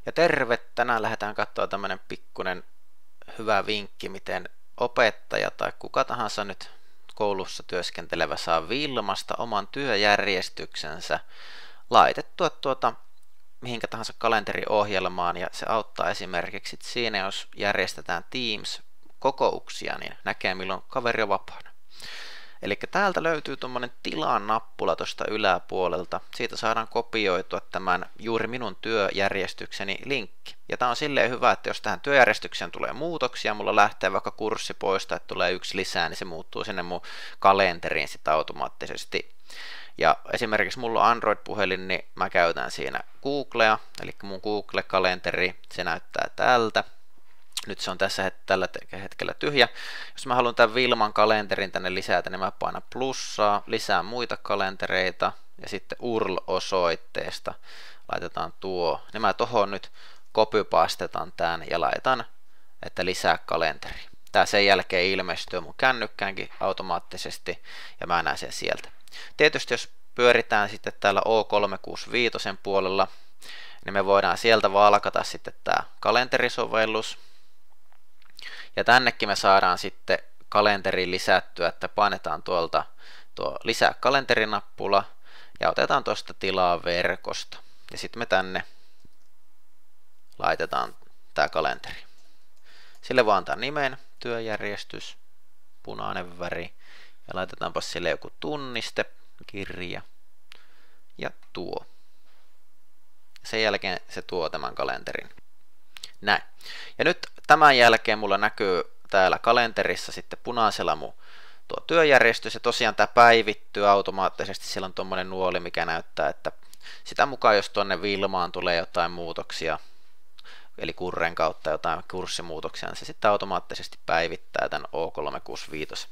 Ja terve! Tänään lähdetään katsoa tämmönen pikkunen hyvä vinkki, miten opettaja tai kuka tahansa nyt koulussa työskentelevä saa Wilmasta oman työjärjestyksensä laitettua mihinkä tahansa kalenteriohjelmaan, ja se auttaa esimerkiksi siinä, jos järjestetään Teams-kokouksia, niin näkee milloin kaveri on vapaana. Eli täältä löytyy tuommoinen tilaan nappula tuosta yläpuolelta. Siitä saadaan kopioitua tämän juuri minun työjärjestykseni linkki. Ja tämä on silleen hyvä, että jos tähän työjärjestykseen tulee muutoksia, mulla lähtee vaikka kurssi pois tai tulee yksi lisää, niin se muuttuu sinne mun kalenteriin sitä automaattisesti. Ja esimerkiksi mulla on Android-puhelin, niin mä käytän siinä Googlea, eli mun Google-kalenteri, se näyttää tältä. Nyt se on tällä hetkellä tyhjä. Jos mä haluan tämän Wilman kalenterin tänne lisätä, niin mä painan plussaa, lisää muita kalentereita ja sitten URL-osoitteesta laitetaan tuo. Niin mä tohon nyt copypastetan tämän ja laitan, että lisää kalenteri. Tää sen jälkeen ilmestyy mun kännykkäänkin automaattisesti ja mä näen sen sieltä. Tietysti jos pyöritään sitten täällä O365 puolella, niin me voidaan sieltä valkata sitten tää kalenterisovellus. Ja tännekin me saadaan sitten kalenteriin lisättyä, että painetaan tuolta tuo lisää kalenterinappula ja otetaan tuosta tilaa verkosta. Ja sitten me tänne laitetaan tämä kalenteri. Sille vaan antaa nimen, työjärjestys, punainen väri ja laitetaanpa sille joku tunniste, kirja ja tuo. Sen jälkeen se tuo tämän kalenterin. Näin. Ja nyt tämän jälkeen mulla näkyy täällä kalenterissa sitten punaisella mun tuo työjärjestys, ja tosiaan tämä päivittyy automaattisesti. Siellä on tuommoinen nuoli, mikä näyttää, että sitä mukaan jos tuonne Wilmaan tulee jotain muutoksia, eli kurren kautta jotain kurssimuutoksia, niin se sitten automaattisesti päivittää tämän O365